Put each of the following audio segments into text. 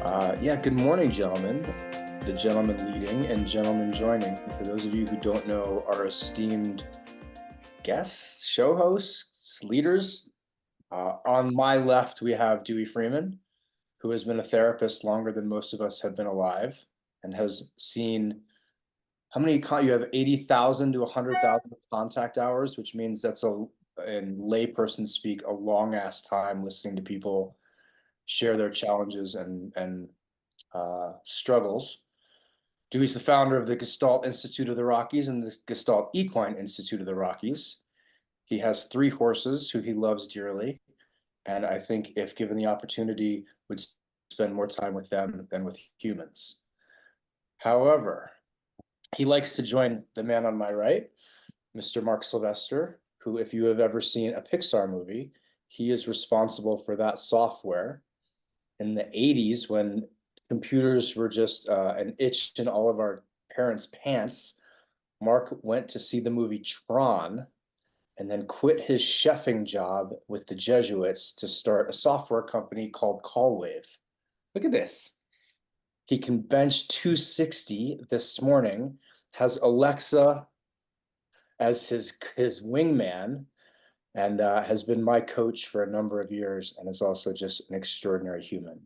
Yeah, good morning, gentlemen. The gentleman leading and gentleman joining. For those of you who don't know, our esteemed guests, show hosts, leaders. On my left, we have Dewey Freeman, who has been a therapist longer than most of us have been alive and has seen how many you have 80,000 to 100,000 contact hours, which means that's in layperson speak, a long ass time listening to people share their challenges and struggles. Dewey's the founder of the Gestalt Institute of the Rockies and the Gestalt Equine Institute of the Rockies. He has 3 horses who he loves dearly, and I think if given the opportunity, would spend more time with them than with humans. However, he likes to join the man on my right, Mr. Mark Sylvester, who, if you have ever seen a Pixar movie, he is responsible for that software in the 80s when computers were just an itch in all of our parents' pants. Mark went to see the movie Tron and then quit his chefing job with the Jesuits to start a software company called Callwave. Look at this. He can bench 260 this morning, has Alexa as his wingman, and has been my coach for a number of years and is also just an extraordinary human.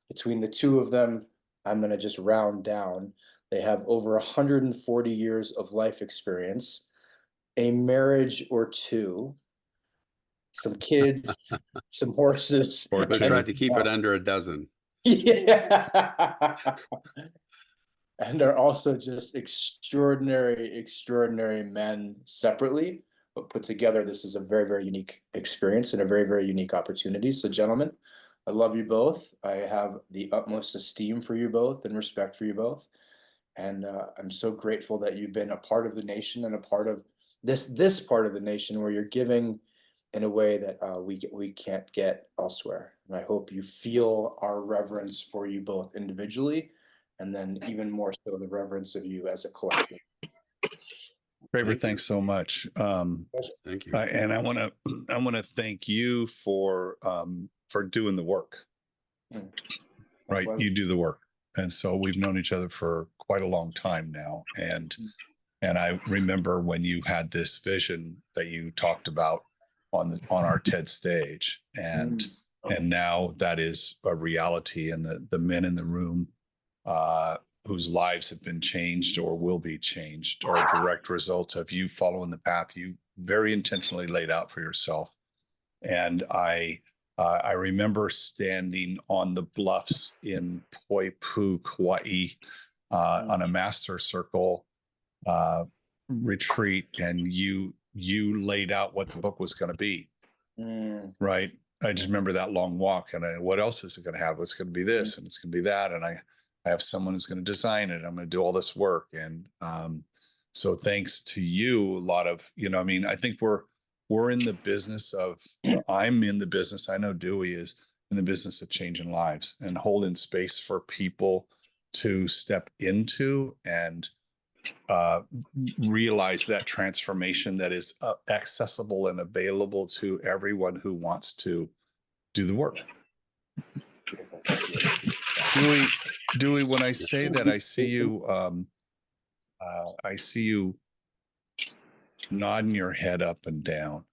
Between the two of them, I'm going to just round down. They have over 140 years of life experience, a marriage or two, some kids, some horses. Or we tried to keep it under a dozen. Yeah. And are also just extraordinary men separately, but put together, this is a very, very unique experience and a very, very unique opportunity. So, gentlemen, I love you both. I have the utmost esteem for you both and respect for you both. And I'm so grateful that you've been a part of the nation and a part of this part of the nation where you're giving in a way that we can't get elsewhere. And I hope you feel our reverence for you both individually, and then even more so the reverence of you as a collective. Kraber, thanks so much. Thank you. And I want to thank you for doing the work. Right, you do the work, and so we've known each other for quite a long time now. And I remember when you had this vision that you talked about on our TED stage, and now that is a reality, and the men in the room whose lives have been changed or will be changed are a direct result of you following the path you very intentionally laid out for yourself. And I remember standing on the bluffs in Poipu, Kauai, on a master circle retreat, and you laid out what the book was going to be. Right. I just remember that long walk, and what else is it going to have? It's going to be this, and it's going to be that, and I have someone who's going to design it. I'm going to do all this work, and so thanks to you, a lot of I think we're in the business of. I'm in the business. I know Dewey is in the business of changing lives and holding space for people to step into and realize that transformation that is accessible and available to everyone who wants to do the work. Dewey, when I say that, I see you nodding your head up and down.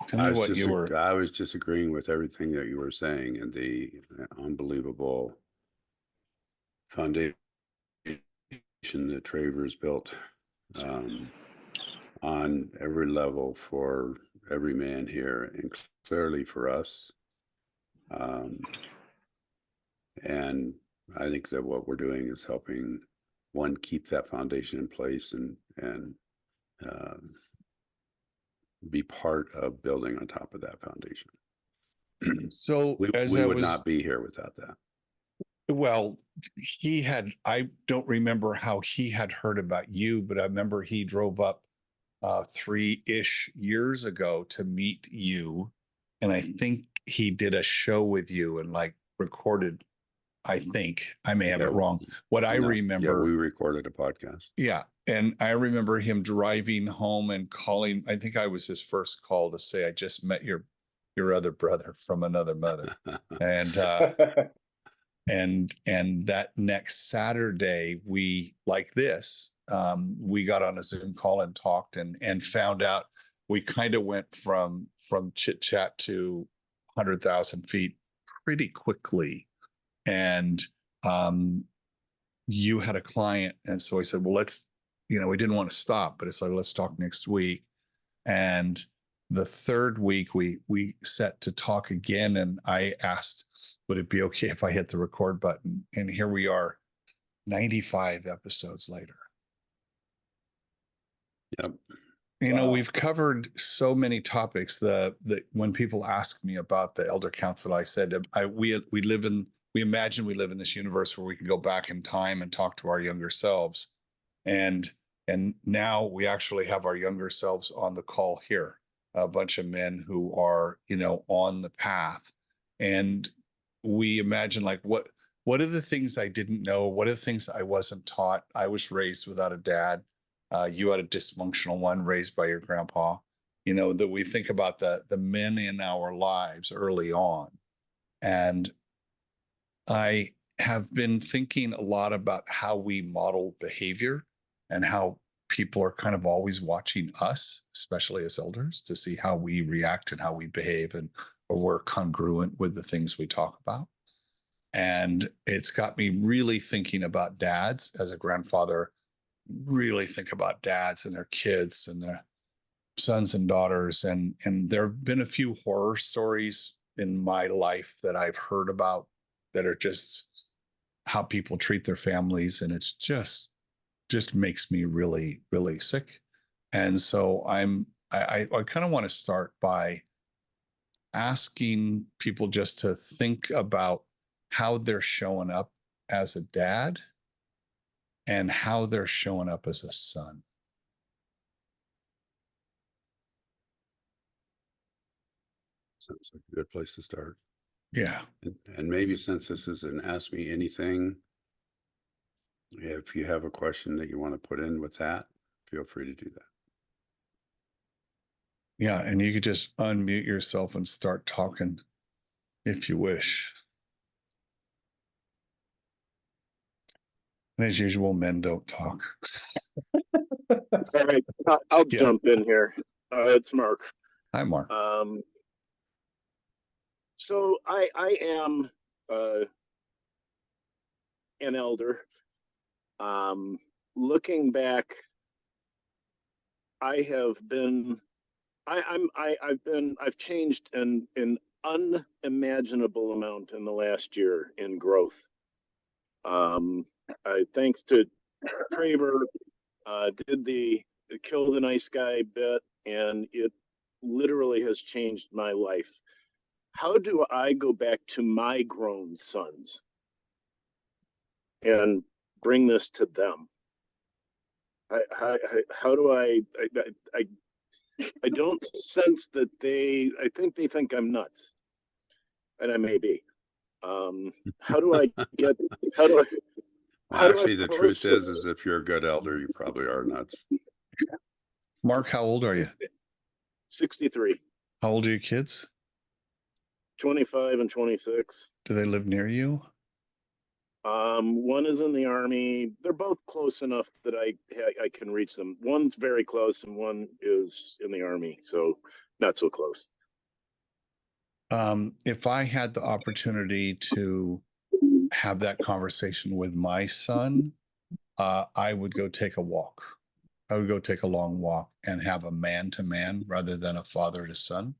Tell me what you were. I was just agreeing with everything that you were saying, and the unbelievable foundation that Travers built on every level for every man here, and clearly for us. And I think that what we're doing is helping one keep that foundation in place and be part of building on top of that foundation. So we would not be here without that. Well, I don't remember how he had heard about you, but I remember he drove up 3-ish years ago to meet you. And I think he did a show with you and recorded, I think. I may have it wrong. I remember. Yeah, we recorded a podcast. Yeah. And I remember him driving home and calling. I think I was his first call to say, I just met your other brother from another mother. And and that next Saturday, we we got on a Zoom call and talked and found out we kind of went from chit chat to 100,000 feet pretty quickly. And you had a client, and so I said, well, let's, we didn't want to stop, but it's like, let's talk next week. And the third week we set to talk again, and I asked, would it be okay if I hit the record button? And here we are 95 episodes later. Yep. Wow. We've covered so many topics that when people ask me about the Elder Council, I said, we imagine we live in this universe where we can go back in time and talk to our younger selves. And now we actually have our younger selves on the call here, a bunch of men who are, on the path. And we imagine, like, what are the things I didn't know? What are the things I wasn't taught? I was raised without a dad. You had a dysfunctional one, raised by your grandpa. That we think about the men in our lives early on. And I have been thinking a lot about how we model behavior and how people are kind of always watching us, especially as elders, to see how we react and how we behave, and or we're congruent with the things we talk about. And it's got me really thinking about dads as a grandfather. Really think about dads and their kids and their sons and daughters. And there have been a few horror stories in my life that I've heard about that are just how people treat their families. And it's just makes me really, really sick. And so I kind of want to start by asking people just to think about how they're showing up as a dad and how they're showing up as a son. Sounds like a good place to start. Yeah. And maybe, since this is an Ask Me Anything, if you have a question that you want to put in with that, feel free to do that. Yeah, and you could just unmute yourself and start talking if you wish. And as usual, men don't talk. All right, I'll jump in here. It's Mark. Hi, Mark. So I am an elder. Looking back, I've changed an unimaginable amount in the last year in growth. Thanks to Traver, did the kill the nice guy bit, and it literally has changed my life. How do I go back to my grown sons and bring this to them? How do I don't sense that I think they think I'm nuts, and I may be. How do I get, how do I, well, actually, the truth is if you're a good elder, you probably are nuts. Mark, how old are you? 63. How old are your kids? 25 and 26. Do they live near you? One is in the Army. They're both close enough that I can reach them. One's very close and one is in the Army, so not so close. If I had the opportunity to have that conversation with my son, I would go take a walk. I would go take a long walk and have a man-to-man rather than a father-to-son.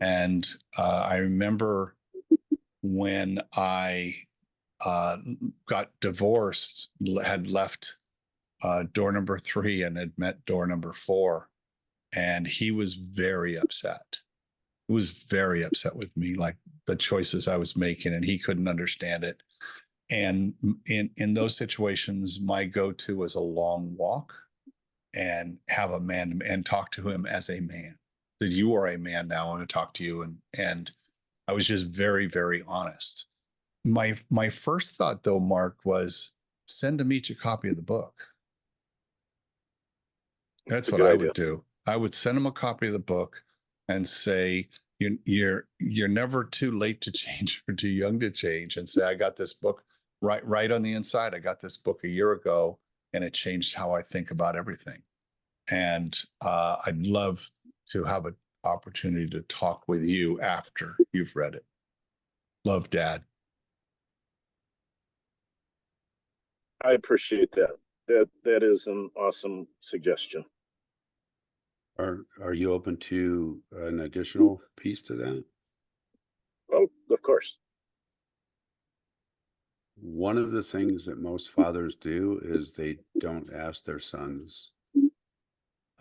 And I remember when I got divorced, had left door number 3 and had met door number 4, and he was very upset. He was very upset with me, like the choices I was making, and he couldn't understand it. And in those situations, my go-to was a long walk and have a man and talk to him as a man. That you are a man now, I want to talk to you. And I was just very, very honest. My first thought, though, Mark, was send him each a copy of the book. That's what I would do. I would send him a copy of the book and say, you're never too late to change or too young to change, and say, I got this book right on the inside. I got this book a year ago, and it changed how I think about everything. And I'd love to have an opportunity to talk with you after you've read it. Love, Dad. I appreciate that. That is an awesome suggestion. Are you open to an additional piece to that? Oh, of course. One of the things that most fathers do is they don't ask their sons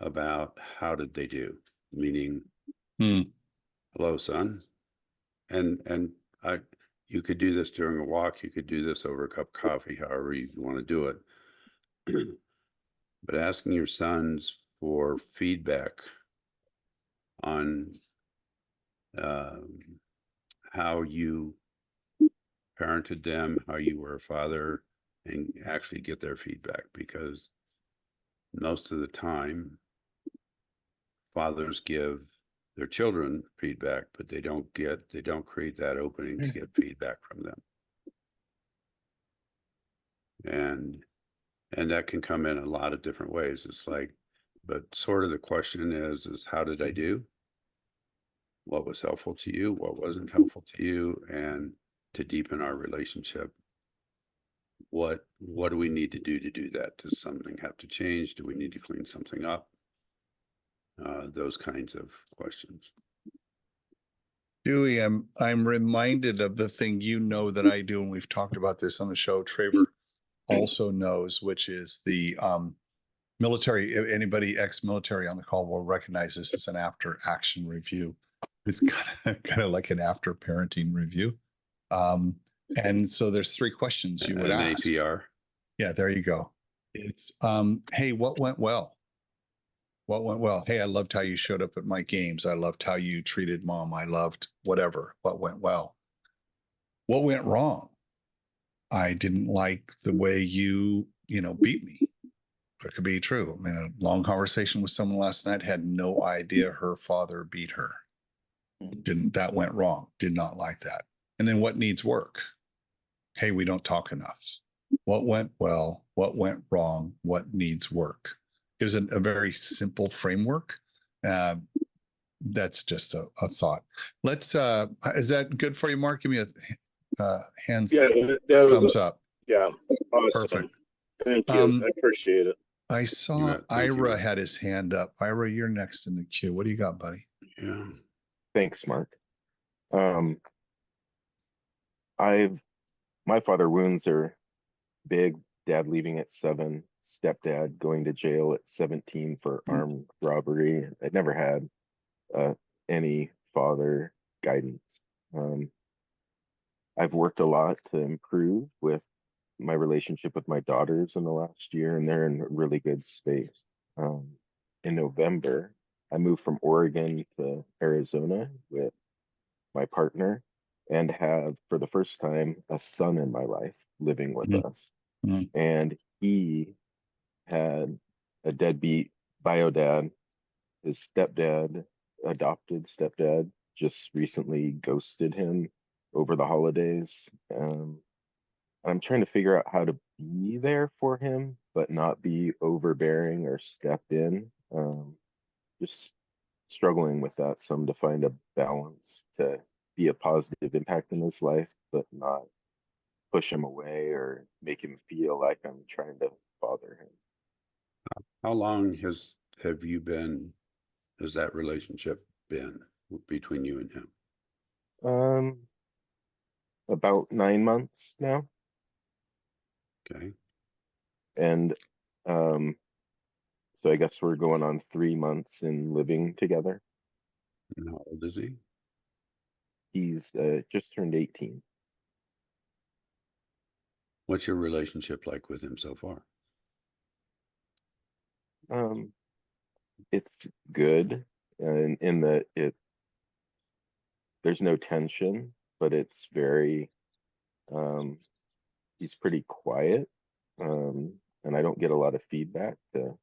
about how did they do, meaning, hello, son. And you could do this during a walk. You could do this over a cup of coffee, however you want to do it. But asking your sons for feedback on how you parented them, how you were a father, and actually get their feedback, because most of the time fathers give their children feedback, but they don't create that opening to get feedback from them. And that can come in a lot of different ways. It's like, but sort of the question is how did I do? What was helpful to you? What wasn't helpful to you? And to deepen our relationship, what do we need to do that? Does something have to change? Do we need to clean something up? Those kinds of questions. Dewey, I'm reminded of the thing you know that I do, and we've talked about this on the show. Traver also knows, which is the military. Anybody ex-military on the call will recognize this as an after action review. It's kind of like an after parenting review. And so there's 3 questions you would an ask. APR. Yeah, there you go. It's hey, what went well? What went well? Hey, I loved how you showed up at my games. I loved how you treated mom. I loved whatever. What went well? What went wrong? I didn't like the way you beat me. That could be true. I mean, a long conversation with someone last night, had no idea her father beat her. That went wrong. Did not like that. And then what needs work? Hey, we don't talk enough. What went well? What went wrong? What needs work? It was a very simple framework. That's just a thought. Let's, is that good for you, Mark? Give me a hands, Yeah, that was thumbs up. Yeah, awesome. Perfect. Thank you. I appreciate it. I saw Thank you, Ira Mark. had his hand up. Ira, you're next in the queue. What do you got, buddy? Yeah. Thanks, Mark. My father wounds are big. Dad leaving at 7, stepdad going to jail at 17 for armed robbery. I never had any father guidance. I've worked a lot to improve with my relationship with my daughters in the last year, and they're in a really good space. In November, I moved from Oregon to Arizona with my partner and have, for the first time, a son in my life living with us. And he had a deadbeat bio dad. His stepdad, adopted stepdad, just recently ghosted him over the holidays. I'm trying to figure out how to be there for him, but not be overbearing or step in. Just struggling with that some, to find a balance to be a positive impact in his life, but not push him away or make him feel like I'm trying to bother him. How long has that relationship been between you and him? About 9 months now. Okay. And so I guess we're going on 3 months in living together. And how old is he? He's just turned 18. What's your relationship like with him so far? It's good, in that there's no tension, but it's very he's pretty quiet, and I don't get a lot of feedback to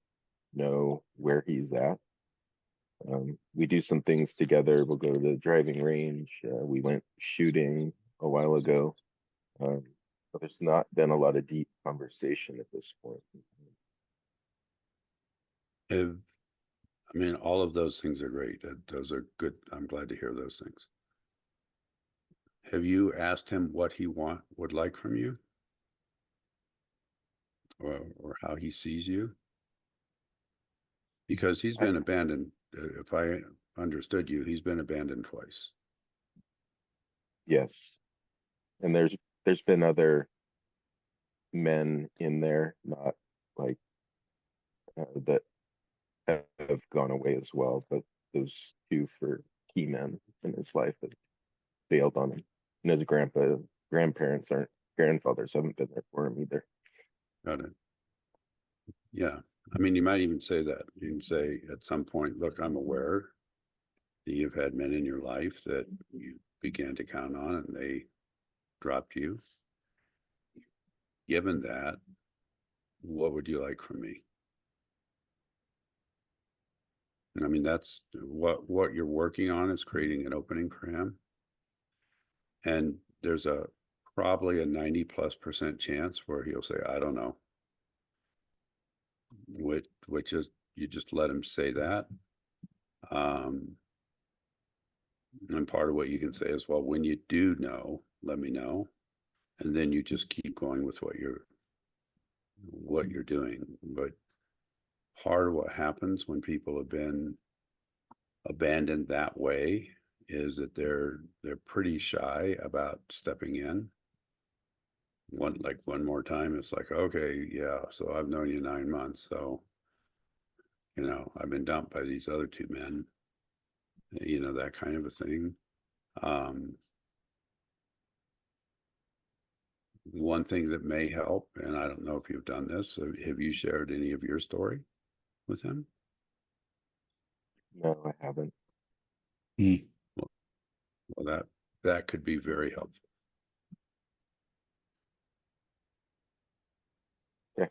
know where he's at. We do some things together. We'll go to the driving range. We went shooting a while ago. But there's not been a lot of deep conversation at this point. I mean, all of those things are great. Those are good. I'm glad to hear those things. Have you asked him what he would like from you? Or how he sees you? Because he's been abandoned. If I understood you, he's been abandoned twice. Yes. And there's been other men in there, not like that have gone away as well, but those two for key men in his life have bailed on him. And his grandfathers haven't been there for him either. Got it. Yeah. I mean, you might even say that. You can say at some point, look, I'm aware that you've had men in your life that you began to count on and they dropped you. Given that, what would you like from me? And I mean, that's what you're working on is creating an opening for him. And there's probably a 90+% chance where he'll say, I don't know. Which is, you just let him say that. And part of what you can say is, well, when you do know, let me know. And then you just keep going with what you're doing. But part of what happens when people have been abandoned that way is that they're pretty shy about stepping in. One more time, it's like, okay, yeah, so I've known you 9 months, so I've been dumped by these other two men, that kind of a thing. One thing that may help, and I don't know if you've done this, have you shared any of your story with him? No, I haven't. Well, that could be very helpful. Yeah.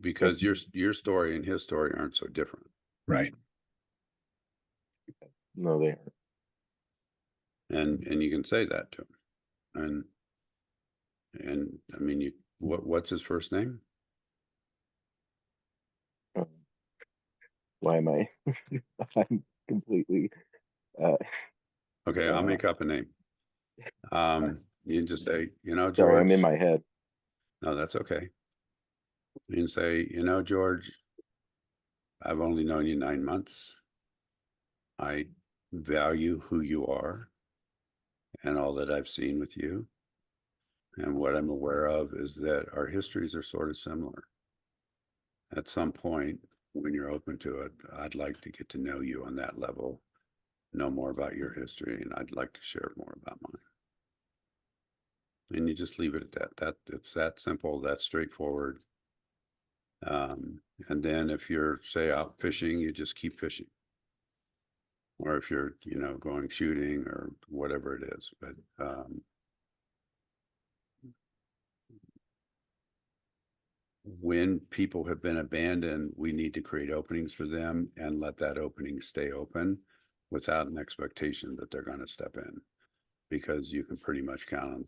Because your story and his story aren't so different. Right. No, they aren't. And you can say that to him. And I mean, what's his first name? Why am I? I'm completely. Okay, I'll make up a name. You can just say, George. Sorry, I'm in my head. No, that's okay. You can say, George, I've only known you 9 months. I value who you are and all that I've seen with you. And what I'm aware of is that our histories are sort of similar. At some point, when you're open to it, I'd like to get to know you on that level, know more about your history, and I'd like to share more about mine. And you just leave it at that. It's that simple, that straightforward. And then if you're, say, out fishing, you just keep fishing. Or if you're, going shooting or whatever it is. But when people have been abandoned, we need to create openings for them and let that opening stay open without an expectation that they're going to step in, because you can pretty much count on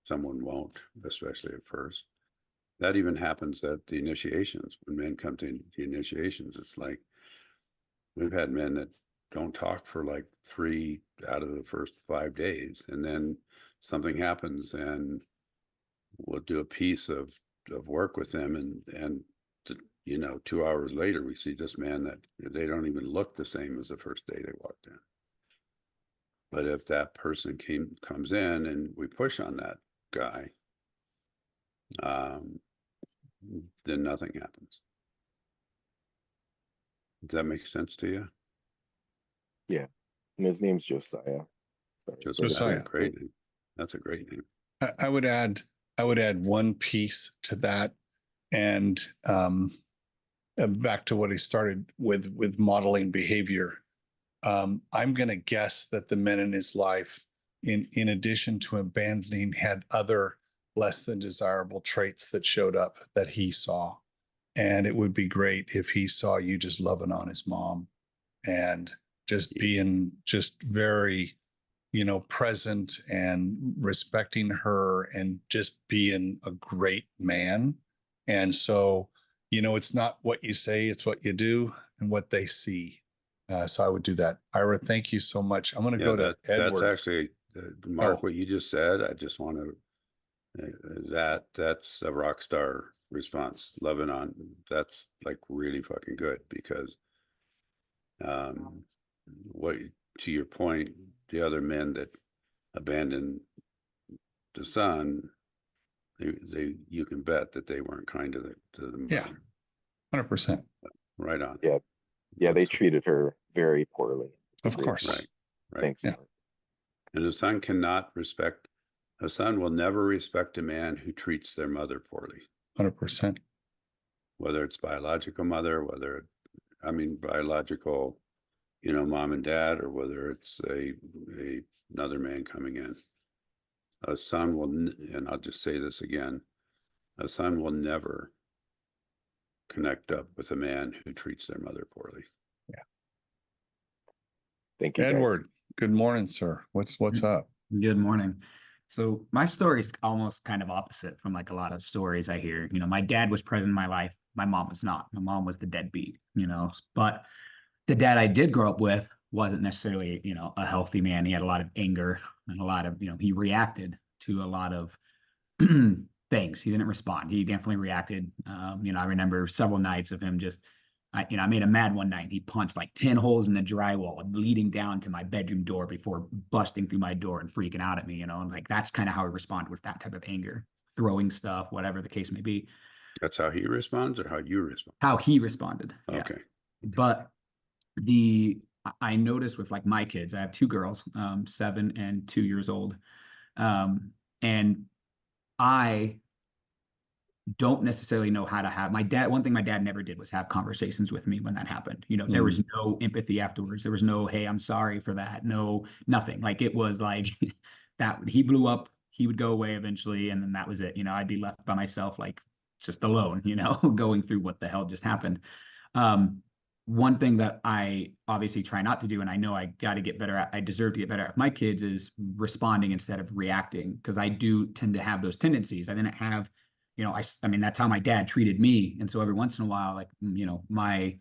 someone won't, especially at first. That even happens at the initiations. When men come to the initiations, it's like we've had men that don't talk for like 3 out of the first 5 days, and then something happens and we'll do a piece of work with them, and 2 hours later we see this man that they don't even look the same as the first day they walked in. But if that person comes in and we push on that guy, then nothing happens. Does that make sense to you? Yeah, and his name's Josiah. Josiah. That's a great name. That's a great name. I would add one piece to that, and back to what he started with modeling behavior. I'm going to guess that the men in his life, in addition to abandoning, had other less than desirable traits that showed up that he saw. And it would be great if he saw you just loving on his mom and just being just very, present and respecting her and just being a great man. And so, it's not what you say, it's what you do and what they see. So I would do that. Ira, thank you so much. I'm going to go to Edward. That's actually, Mark, Oh. what you just said. I just want to, that's a rock star response. Lebanon, that's like really fucking good because, what, to your point, the other men that abandoned the son, you can bet that they weren't kind to the mother. Yeah, 100%. Right on. Yeah, they treated her very poorly. Of course. Right. Thanks. Yeah. Mark. And a son will never respect a man who treats their mother poorly. 100%. Whether it's biological mother, biological, mom and dad, or whether it's another man coming in. A son will, and I'll just say this again, a son will never connect up with a man who treats their mother poorly. Yeah. Thank you, Edward, good morning, sir. What's up? Good morning. So my story is almost kind of opposite from like a lot of stories I hear. My dad was present in my life. My mom was not. My mom was the deadbeat, but the dad I did grow up with wasn't necessarily, a healthy man. He had a lot of anger and a lot of, he reacted to a lot of things. He didn't respond. He definitely reacted. I remember several nights of him just, I made him mad one night. He punched like 10 holes in the drywall leading down to my bedroom door before busting through my door and freaking out at me, and like, that's kind of how he responded with that type of anger, throwing stuff, whatever the case may be. That's how he responds or how you respond? How he responded. Yeah. Okay. But I noticed with like my kids, I have two girls, 7 and 2 years old. And I don't necessarily know how to have one thing my dad never did was have conversations with me when that happened. There was no empathy afterwards. There was no, hey, I'm sorry for that. No, nothing. Like, it was like that he blew up, he would go away eventually. And then that was it. I'd be left by myself, like just alone, going through what the hell just happened. One thing that I obviously try not to do, and I know I got to get better at, I deserve to get better at with my kids, is responding instead of reacting, because I do tend to have those tendencies. I didn't have, I mean, that's how my dad treated me. And so every once in a while, like, my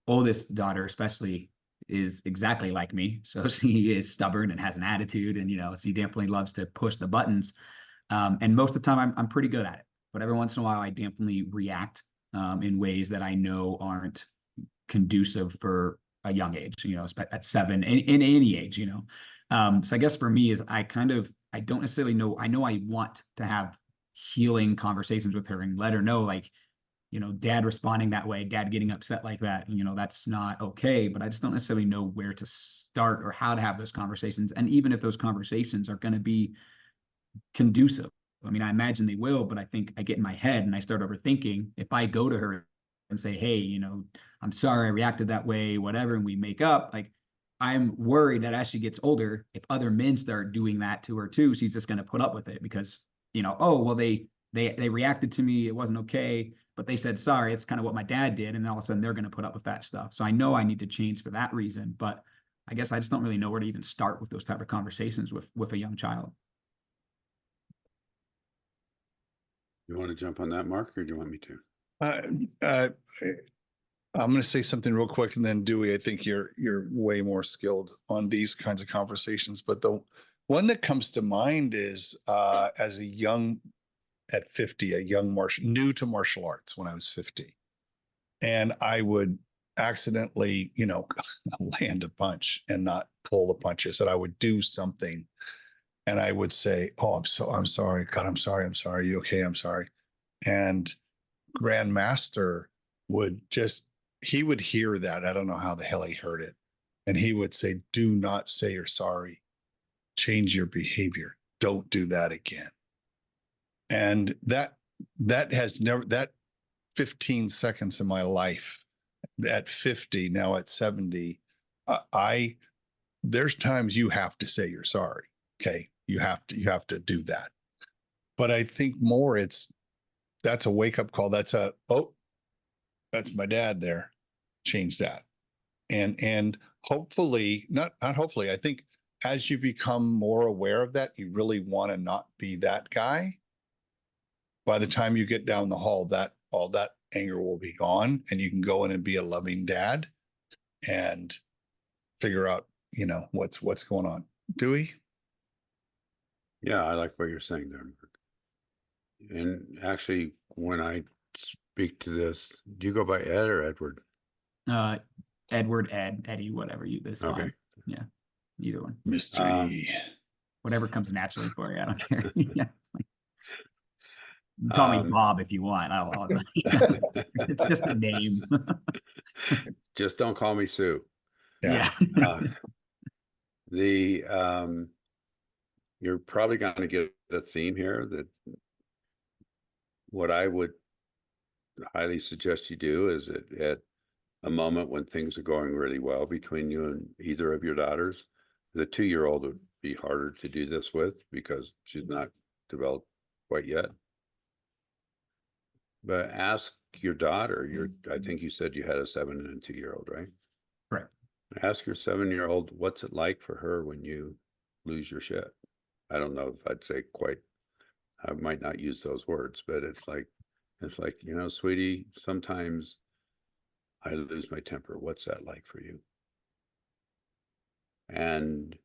oldest daughter especially is exactly like me. So she is stubborn and has an attitude, and, she definitely loves to push the buttons. And most of the time I'm pretty good at it. But every once in a while, I definitely react in ways that I know aren't conducive for a young age, at 7, in any age, so I guess for me is I don't necessarily know. I know I want to have healing conversations with her and let her know, like, dad responding that way, dad getting upset like that, that's not okay. But I just don't necessarily know where to start or how to have those conversations. And even if those conversations are going to be conducive, I mean, I imagine they will, but I think I get in my head and I start overthinking. If I go to her and say, hey, I'm sorry I reacted that way, whatever, and we make up, like, I'm worried that as she gets older, if other men start doing that to her too, she's just going to put up with it because, oh, well, they reacted to me, it wasn't okay, but they said sorry. It's kind of what my dad did. And all of a sudden they're going to put up with that stuff. So I know I need to change for that reason, but I guess I just don't really know where to even start with those type of conversations with a young child. You want to jump on that, Mark, or do you want me to? I'm going to say something real quick, and then Dewey, I think you're way more skilled on these kinds of conversations. But the one that comes to mind is as at 50, a young new to martial arts when I was 50, and I would accidentally, land a punch and not pull the punches. That I would do something, and I would say, "Oh, I'm sorry, God, I'm sorry. You okay? I'm sorry," and Grandmaster he would hear that. I don't know how the hell he heard it. And he would say, do not say you're sorry. Change your behavior. Don't do that again. And that 15 seconds in my life at 50, now at 70, there's times you have to say you're sorry. Okay. You have to do that. But I think more that's a wake up call. That's my dad there. Change that. And hopefully, not hopefully, I think as you become more aware of that, you really want to not be that guy. By the time you get down the hall, that all that anger will be gone, and you can go in and be a loving dad and figure out, what's going on. Dewey? Yeah, I like what you're saying there, Mark. And actually, when I speak to this, do you go by Ed or Edward? Edward, Ed, Eddie, whatever this Okay. fine. Yeah, either one. Mystery. Whatever comes naturally for you. I don't care. Yeah. Call me Bob if you want. It's just a name. Just don't call me Sue. Yeah. You're probably going to get a theme here that what I would highly suggest you do is at a moment when things are going really well between you and either of your daughters, the 2-year-old would be harder to do this with because she's not developed quite yet. But ask your daughter, I think you said you had a 7 and a 2-year-old, right? Right. Ask your 7-year-old, what's it like for her when you lose your shit? I don't know if I'd say quite, I might not use those words, but it's like, sweetie, sometimes I lose my temper. What's that like for you? And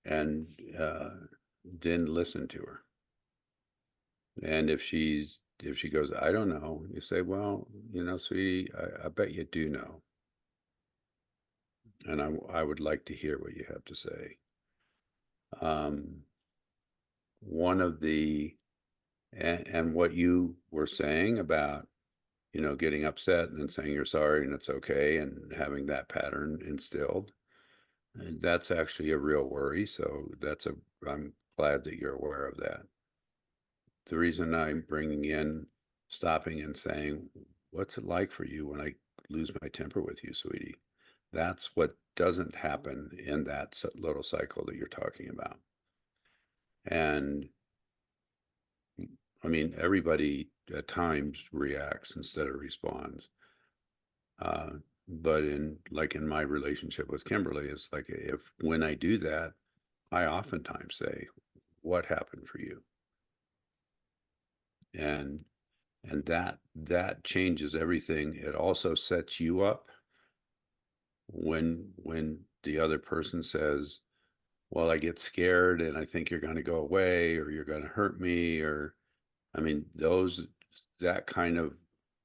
then listen to her. And if she goes, I don't know, you say, well, sweetie, I bet you do know. And I would like to hear what you have to say. One of the, and what you were saying about, getting upset and then saying you're sorry and it's okay and having that pattern instilled, and that's actually a real worry. So I'm glad that you're aware of that. The reason I'm bringing in stopping and saying, what's it like for you when I lose my temper with you, sweetie? That's what doesn't happen in that little cycle that you're talking about. And I mean, everybody at times reacts instead of responds. But in my relationship with Kimberly, it's like when I do that, I oftentimes say, what happened for you? And that changes everything. It also sets you up when the other person says, well, I get scared and I think you're going to go away or you're going to hurt me, or I mean, that kind of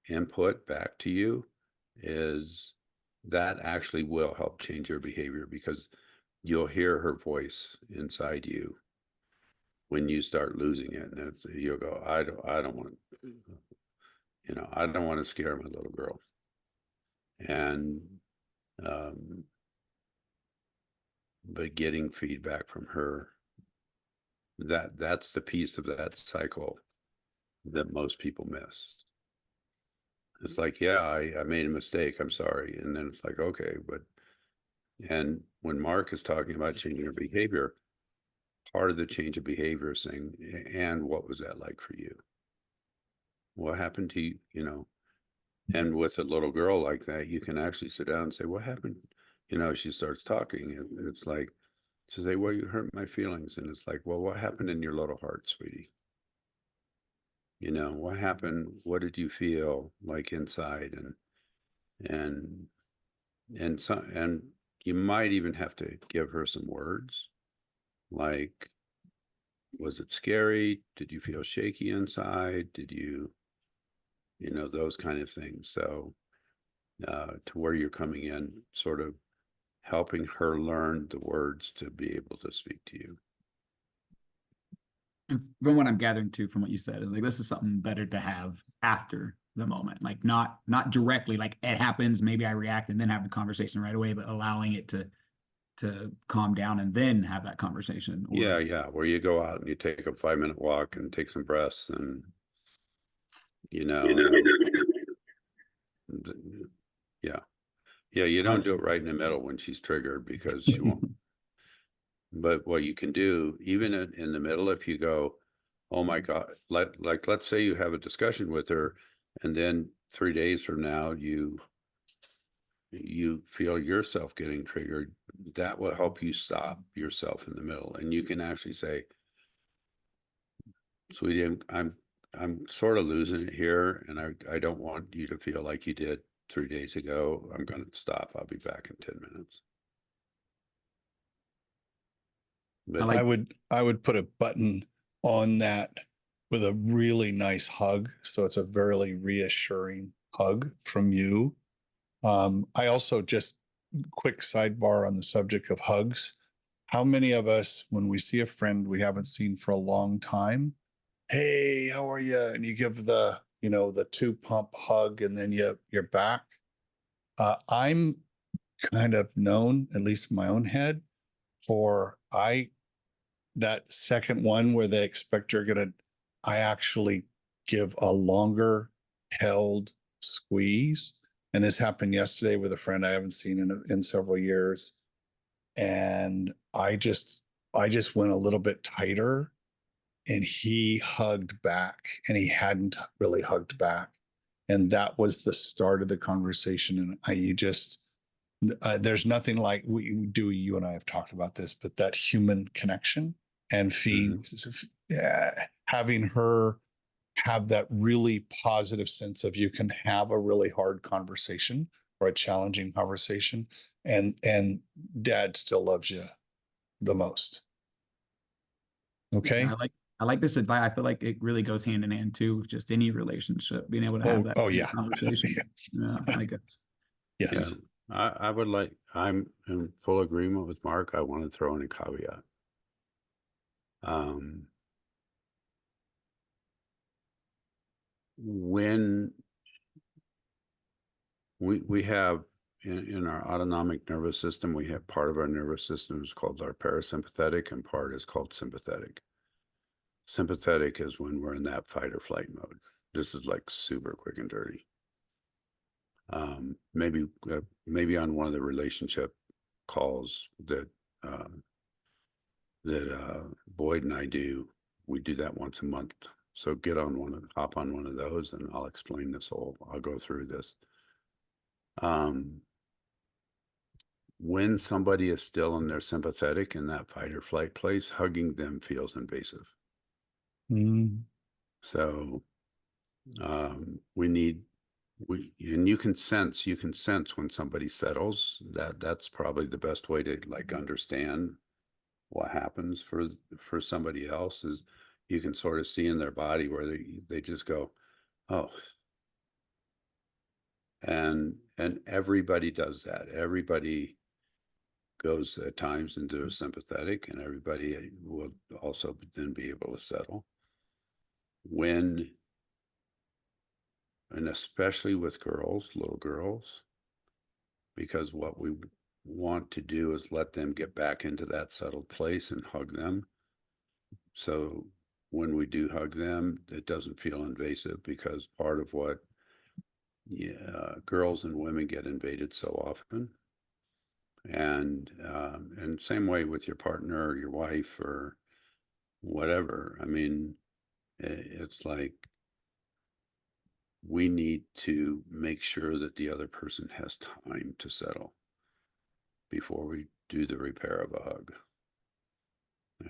input back to you that actually will help change your behavior, because you'll hear her voice inside you when you start losing it, and you'll go, I don't want to, I don't want to scare my little girl. And but getting feedback from her, that's the piece of that cycle that most people miss. It's like, yeah, I made a mistake, I'm sorry. And then it's like, okay, and when Mark is talking about changing your behavior, part of the change of behavior is saying, and what was that like for you? What happened to you, and with a little girl like that, you can actually sit down and say, what happened? She starts talking, and it's like, she'll say, well, you hurt my feelings. And it's like, well, what happened in your little heart, sweetie? What happened? What did you feel like inside? And you might even have to give her some words like, was it scary? Did you feel shaky inside? Did you, those kind of things. So to where you're coming in, sort of helping her learn the words to be able to speak to you. And from what I'm gathering too, from what you said, is like, this is something better to have after the moment, like not directly, like it happens, maybe I react and then have the conversation right away, but allowing it to calm down and then have that conversation. Yeah. Where you go out and you take a 5-minute walk and take some breaths and, yeah, you don't do it right in the middle when she's triggered, because she won't. But what you can do, even in the middle, if you go, oh my God, let's say you have a discussion with her, and then 3 days from now, you you feel yourself getting triggered, that will help you stop yourself in the middle. And you can actually say, sweetie, I'm sort of losing it here, and I don't want you to feel like you did 3 days ago. I'm going to stop. I'll be back in 10 minutes. But I would put a button on that with a really nice hug. So it's a very reassuring hug from you. I also, just quick sidebar on the subject of hugs. How many of us, when we see a friend we haven't seen for a long time, hey, how are you? And you give the, the 2-pump hug, and then you're back. I'm kind of known, at least in my own head, for that second one where they expect I actually give a longer held squeeze. And this happened yesterday with a friend I haven't seen in several years. And I just went a little bit tighter, and he hugged back, and he hadn't really hugged back. And that was the start of the conversation. And there's nothing like Dewey, you and I have talked about this, but that human connection and having her have that really positive sense of you can have a really hard conversation or a challenging conversation, and dad still loves you the most. Okay. I like this advice. I feel like it really goes hand in hand too with just any relationship, being able to have that conversation. Yeah, I guess. Yes. Yeah, I would like, I'm in full agreement with Mark. I want to throw in a caveat. When we have in our autonomic nervous system, we have part of our nervous system is called our parasympathetic, and part is called sympathetic. Sympathetic is when we're in that fight or flight mode. This is like super quick and dirty. Maybe on one of the relationship calls that Boyd and I do, we do that once a month. So hop on one of those, and I'll explain this I'll go through this. When somebody is still in their sympathetic, in that fight or flight place, hugging them feels invasive. So and you can sense when somebody settles. That's probably the best way to like understand what happens for somebody else, is you can sort of see in their body where they just go, oh. And everybody does that. Everybody goes at times into a sympathetic, and everybody will also then be able to settle. And especially with little girls, because what we want to do is let them get back into that settled place and hug them. So when we do hug them, it doesn't feel invasive, because part of what girls and women get invaded so often. And same way with your partner or your wife or whatever. I mean, it's like we need to make sure that the other person has time to settle before we do the repair of a hug.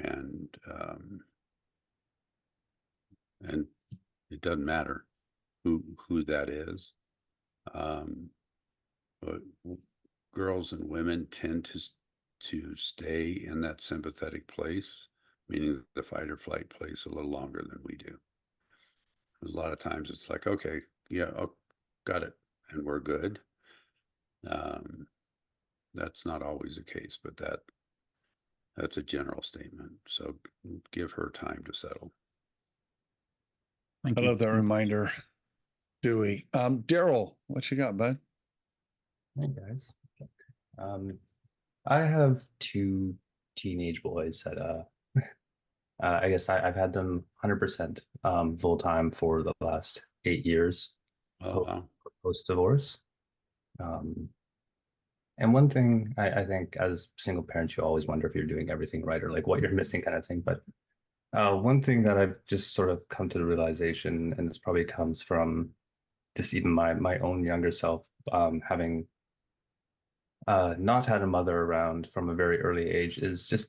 And it doesn't matter who that is. But girls and women tend to stay in that sympathetic place, meaning the fight or flight place, a little longer than we do. A lot of times it's like, okay, yeah, oh, got it, and we're good. That's not always the case, but that's a general statement. So give her time to settle. I love that reminder, Dewey. Daryl, what you got, bud? Hey guys. I have 2 teenage boys that I guess I've had them 100% full time for the last 8 years. Oh, wow. Post divorce. And one thing I think as single parents, you always wonder if you're doing everything right, or like what you're missing, kind of thing. But one thing that I've just sort of come to the realization, and this probably comes from just even my own younger self, having not had a mother around from a very early age is just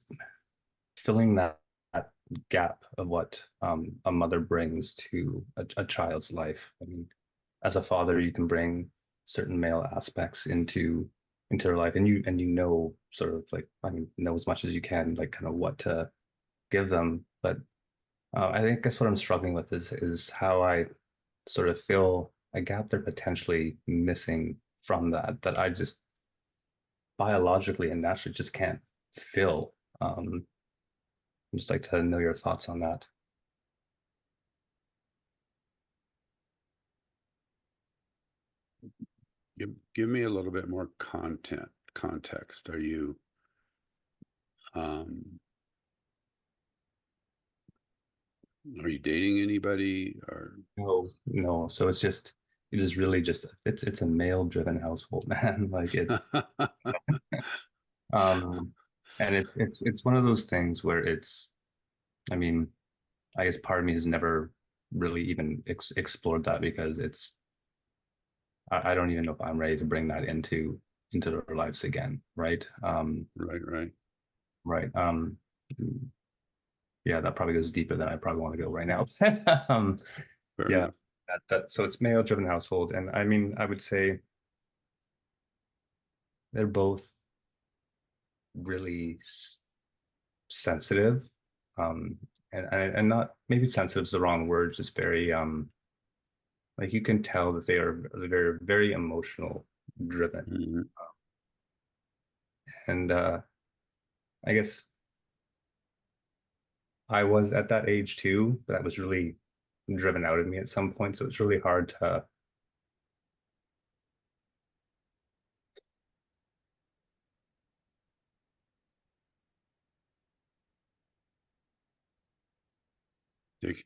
filling that gap of what a mother brings to a child's life. I mean, as a father, you can bring certain male aspects into their life, and you know sort of like, I mean, know as much as you can, like kind of what to give them. But I think that's what I'm struggling with is how I sort of fill a gap they're potentially missing from that I just biologically and naturally just can't fill. I'd just like to know your thoughts on that. Give me a little bit more context. Are you dating anybody, or No. So it is really just it's a male driven household, man. Like it um and it's one of those things where it's, I mean, I guess part of me has never really even explored that because I don't even know if I'm ready to bring that into their lives again, right? right. Right. Yeah, that probably goes deeper than I probably want to go right now. Fair Yeah, enough. that so it's male driven household, and I mean, I would say they're both really sensitive, um, and not, maybe sensitive is the wrong word, just very like you can tell that they're very emotional driven, Mhm. and I guess I was at that age too, but that was really driven out of me at some point, so it's really hard to.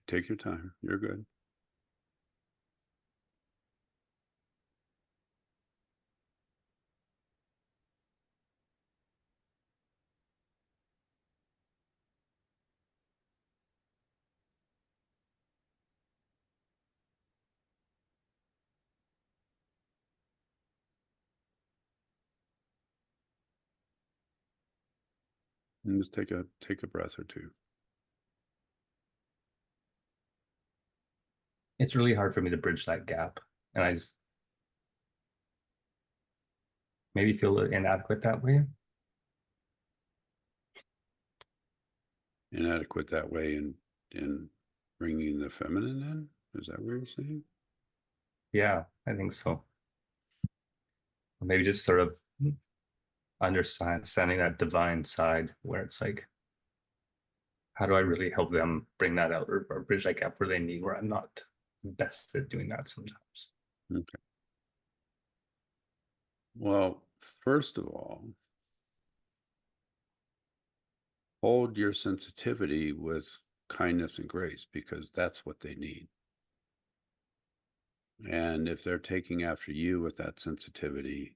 Take your time. You're good. And just take a breath or two. It's really hard for me to bridge that gap, and I just maybe feel inadequate that way. Inadequate that way in bringing the feminine in. Is that what you're saying? Yeah, I think so. Maybe just sort of understanding that divine side where it's like, how do I really help them bring that out, or bridge that gap where they need, where I'm not best at doing that sometimes. Okay. Well, first of all, hold your sensitivity with kindness and grace, because that's what they need. And if they're taking after you with that sensitivity,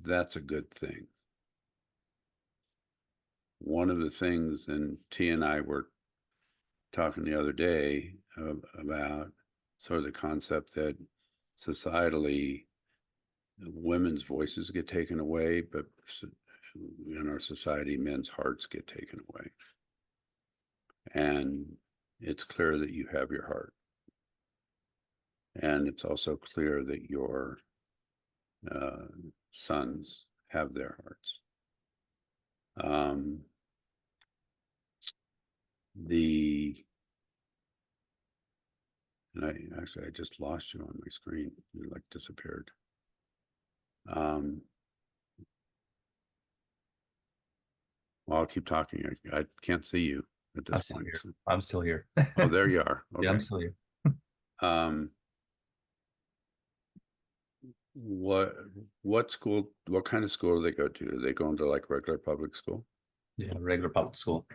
that's a good thing. One of the things, and T and I were talking the other day about sort of the concept that societally women's voices get taken away, but in our society, men's hearts get taken away. And it's clear that you have your heart. And it's also clear that your sons have their hearts. And I just lost you on my screen. You like disappeared. Well, I'll keep talking. I can't see you at this point. So. I'm still here. Oh, there you are. Okay. Yeah, I'm still here. What school? What kind of school do they go to? Do they go into like regular public school? Yeah, regular public school.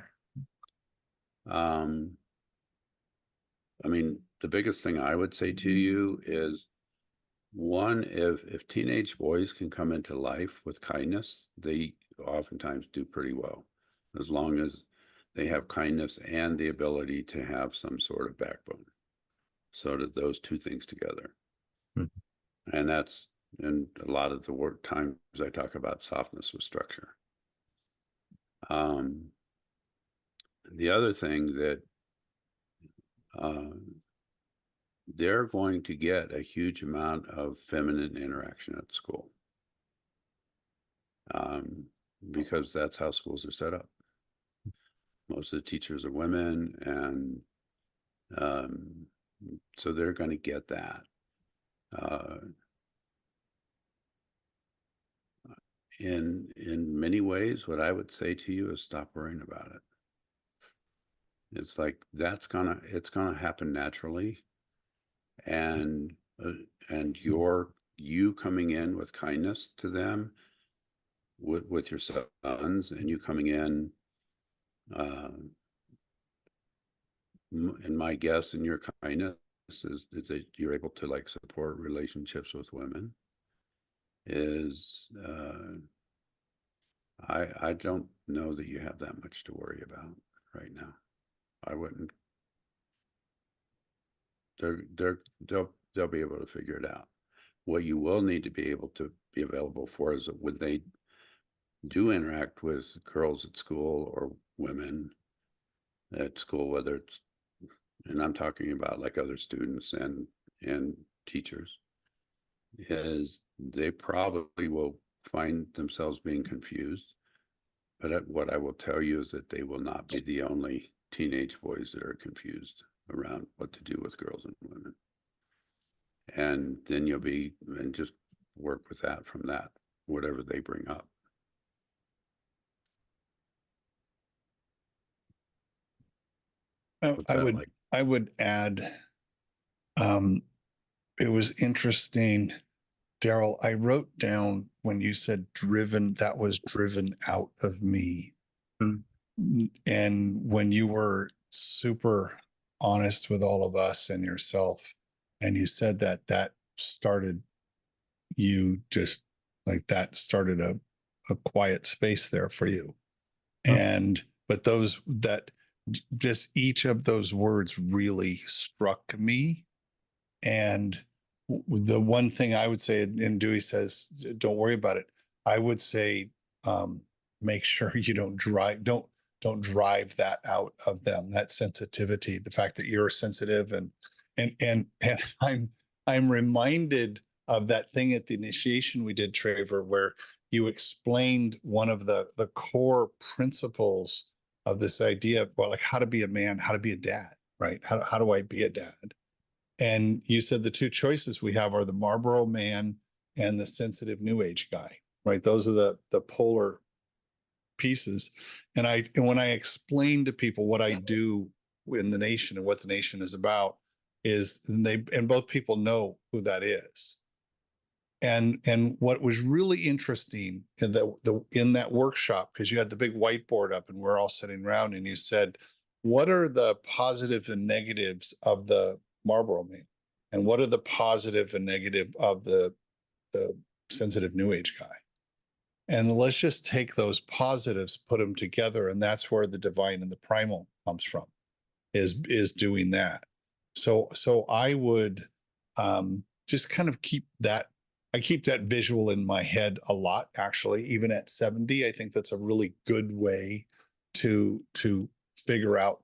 I mean, the biggest thing I would say to you is, one, if teenage boys can come into life with kindness, they oftentimes do pretty well, as long as they have kindness and the ability to have some sort of backbone. So that those two things together. Mhm. And that's And a lot of the work times I talk about softness with structure. The other thing that they're going to get a huge amount of feminine interaction at school, because that's how schools are set up. Most of the teachers are women, and so they're going to get that. In many ways, what I would say to you is stop worrying about it. It's like it's gonna happen naturally, and you coming in with kindness to them, with your sons, and you coming in, and my guess in your kindness is that you're able to like support relationships with women. I don't know that you have that much to worry about right now. I wouldn't. They'll be able to figure it out. What you will need to be able to be available for is when they do interact with girls at school or women at school, whether it's, and I'm talking about like other students and teachers, is they probably will find themselves being confused. But what I will tell you is that they will not be the only teenage boys that are confused around what to do with girls and women. And then and just work with that from that, whatever they bring up. I would add, it was interesting, Daryl, I wrote down when you said driven, that was driven out of me. And when you were super honest with all of us and yourself, and you said that started you just like that started a quiet space there for you. And but just each of those words really struck me. And the one thing I would say, and Dewey says, don't worry about it. I would say, make sure you don't drive that out of them, that sensitivity, the fact that you're sensitive. And I'm reminded of that thing at the initiation we did, Traver, where you explained one of the core principles of this idea of, well, like how to be a man, how to be a dad, right? How do I be a dad? And you said the two choices we have are the Marlboro man and the sensitive new age guy, right? Those are the polar pieces. And when I explain to people what I do in the nation and what the nation is about, and both people know who that is. And what was really interesting in that workshop, because you had the big whiteboard up and we're all sitting around, and you said, what are the positives and negatives of the Marlboro man? And what are the positive and negative of the sensitive new age guy? And let's just take those positives, put them together, and that's where the divine and the primal comes from, is doing that. So I would just kind of keep that. I keep that visual in my head a lot, actually. Even at 70, I think that's a really good way to figure out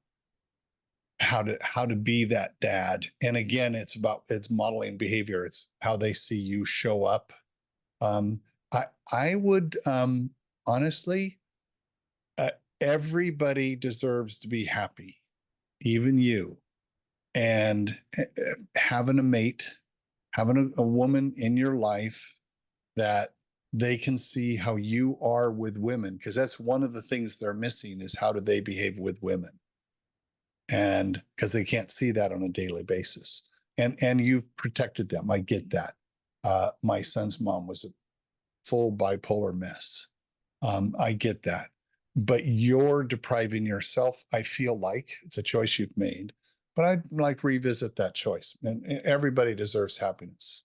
how to be that dad. And again, it's modeling behavior. It's how they see you show up. I would honestly, everybody deserves to be happy, even you. And having a mate, having a woman in your life that they can see how you are with women, because that's one of the things they're missing, is how do they behave with women? And because they can't see that on a daily basis. And you've protected them. I get that. My son's mom was a full bipolar mess. I get that. But you're depriving yourself. I feel like it's a choice you've made, but I'd like to revisit that choice. And everybody deserves happiness.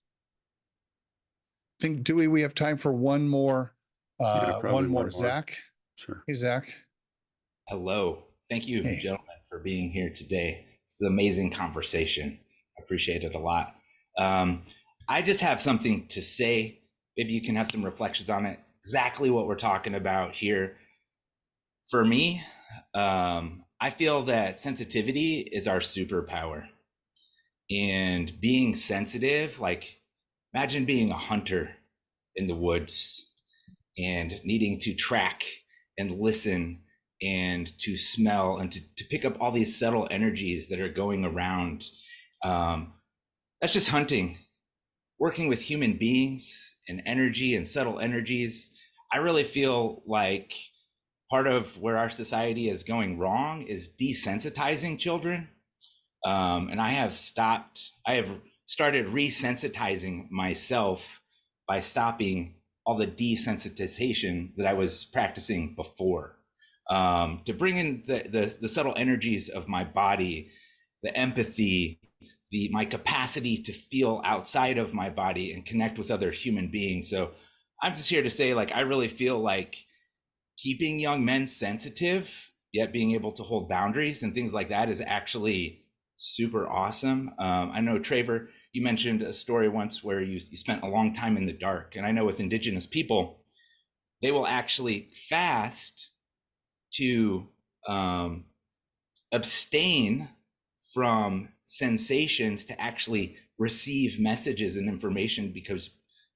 I think, Dewey, we have time for one more. One more. Zach. Sure. Hey, Zach. Hello. Thank you, gentlemen, for being here today. This is an amazing conversation. I appreciate it a lot. I just have something to say. Maybe you can have some reflections on it. Exactly what we're talking about here. For me, I feel that sensitivity is our superpower. And being sensitive, like imagine being a hunter in the woods and needing to track and listen and to smell and to pick up all these subtle energies that are going around. That's just hunting. Working with human beings and energy and subtle energies, I really feel like part of where our society is going wrong is desensitizing children. And I have started resensitizing myself by stopping all the desensitization that I was practicing before, to bring in the subtle energies of my body, the empathy, my capacity to feel outside of my body and connect with other human beings. So I'm just here to say, like, I really feel like keeping young men sensitive, yet being able to hold boundaries and things like that is actually super awesome. I know, Traver, you mentioned a story once where you spent a long time in the dark. And I know with Indigenous people, they will actually fast to abstain from sensations to actually receive messages and information, because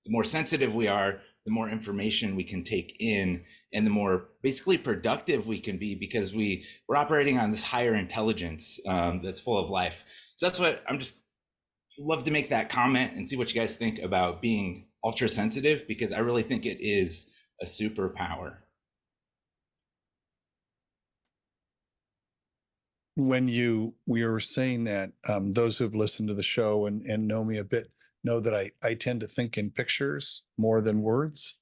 the more sensitive we are, the more information we can take in and the more basically productive we can be, because we're operating on this higher intelligence that's full of life. So that's what I'm just love to make that comment and see what you guys think about being ultra sensitive, because I really think it is a superpower. When we were saying that, those who've listened to the show and know me a bit know that I tend to think in pictures more than words.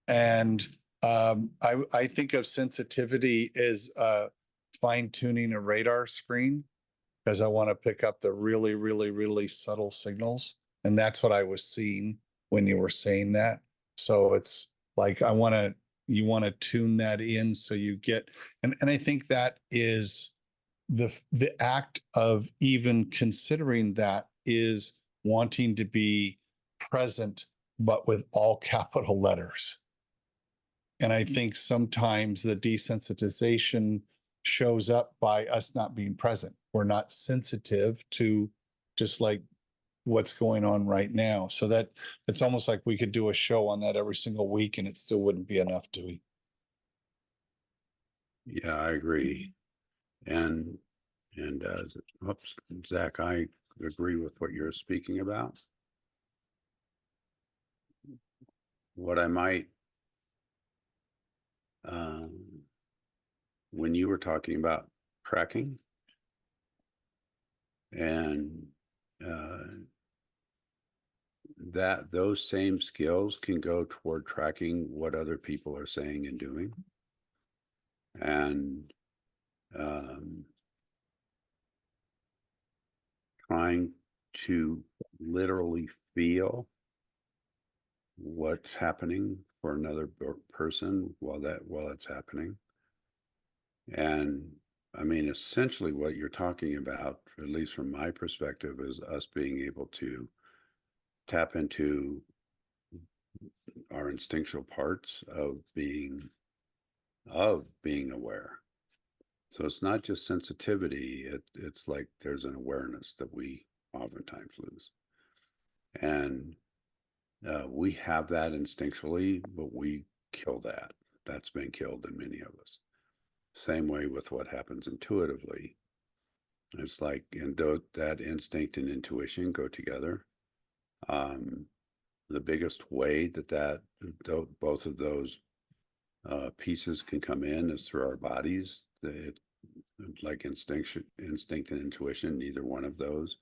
And I think of sensitivity as fine tuning a radar screen, because I want to pick up the really, really, really subtle signals. And that's what I was seeing when you were saying that. So it's like, you want to tune that in so you get, and I think that is the act of even considering that is wanting to be present, but with all capital letters. And I think sometimes the desensitization shows up by us not being present. We're not sensitive to just like what's going on right now. So it's almost like we could do a show on that every single week and it still wouldn't be enough, Duey. Yeah, I agree. And oops, Zach, I agree with what you're speaking about. What I might, when you were talking about tracking and that those same skills can go toward tracking what other people are saying and doing. And trying to literally feel what's happening for another person while it's happening. And I mean, essentially what you're talking about, at least from my perspective, is us being able to tap into our instinctual parts of being aware. So it's not just sensitivity, it's like there's an awareness that we oftentimes lose. And we have that instinctually, but we kill that. That's been killed in many of us. Same way with what happens intuitively. It's like, and that instinct and intuition go together. The biggest way that both of those pieces can come in is through our bodies. Like instinct and intuition, neither one of those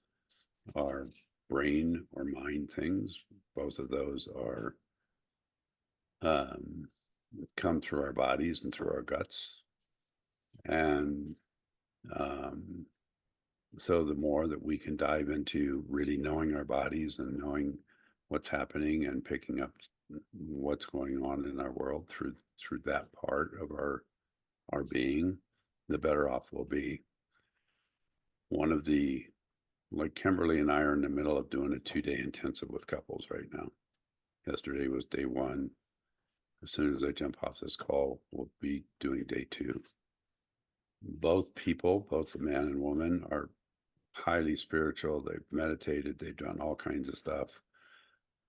are brain or mind things. Both of those are come through our bodies and through our guts. And so the more that we can dive into really knowing our bodies and knowing what's happening and picking up what's going on in our world through that part of our being, the better off we'll be. One of the like Kimberly and I are in the middle of doing a 2-day intensive with couples right now. Yesterday was day 1. As soon as I jump off this call, we'll be doing day 2. Both people, both the man and woman, are highly spiritual. They've meditated. They've done all kinds of stuff.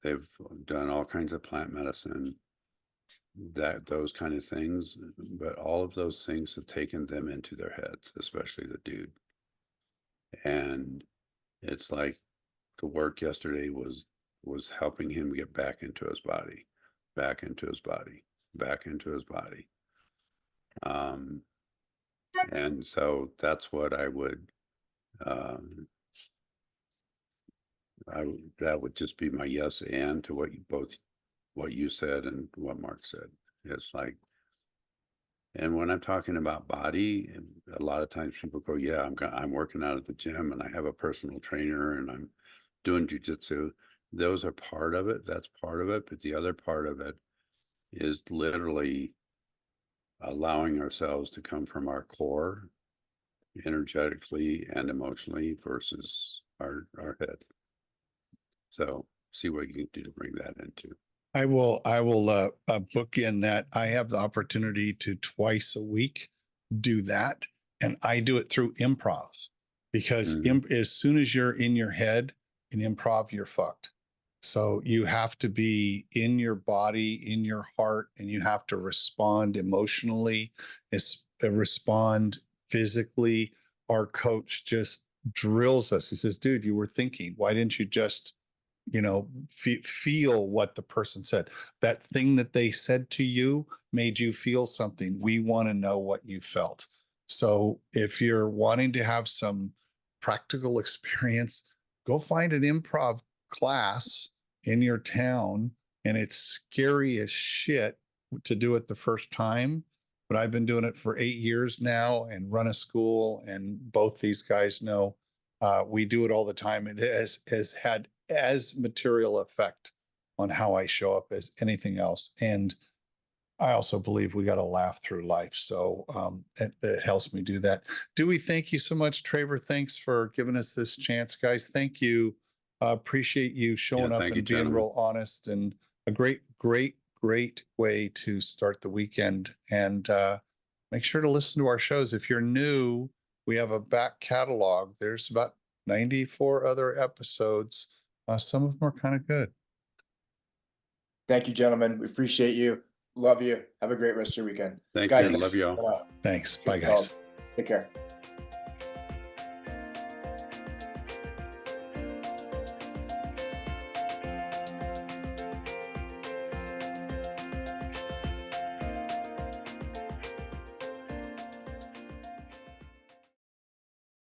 They've done all kinds of plant medicine, those kind of things. But all of those things have taken them into their heads, especially the dude. And it's like the work yesterday was helping him get back into his body, back into his body, back into his body. And so that's what I would, that would just be my yes and to what you said and what Mark said. It's like, and when I'm talking about body, and a lot of times people go, yeah, I'm working out at the gym and I have a personal trainer and I'm doing jujitsu. Those are part of it. That's part of it. But the other part of it is literally allowing ourselves to come from our core energetically and emotionally versus our head. So see what you can do to bring that into. I will book in that I have the opportunity to twice a week do that. And I do it through improv because as soon as you're in your head in improv, you're fucked. So you have to be in your body, in your heart, and you have to respond emotionally, respond physically. Our coach just drills us. He says, dude, you were thinking, why didn't you just feel what the person said? That thing that they said to you made you feel something. We want to know what you felt. So if you're wanting to have some practical experience, go find an improv class in your town. And it's scary as shit to do it the first time. But I've been doing it for 8 years now and run a school. And both these guys know we do it all the time. It has had as material effect on how I show up as anything else. And I also believe we got to laugh through life. So it helps me do that. Dewey, thank you so much. Traver, thanks for giving us this chance, guys. Thank you. Appreciate you showing up and being gentlemen. real honest, and a great way to start the weekend. And make sure to listen to our shows. If you're new, we have a back catalog. There's about 94 other episodes. Some of them are kind of good. Thank you, gentlemen. We appreciate you. Love you. Have a great rest of your weekend. Thank guys, you. Love you all. Thanks. Bye, guys. Take care.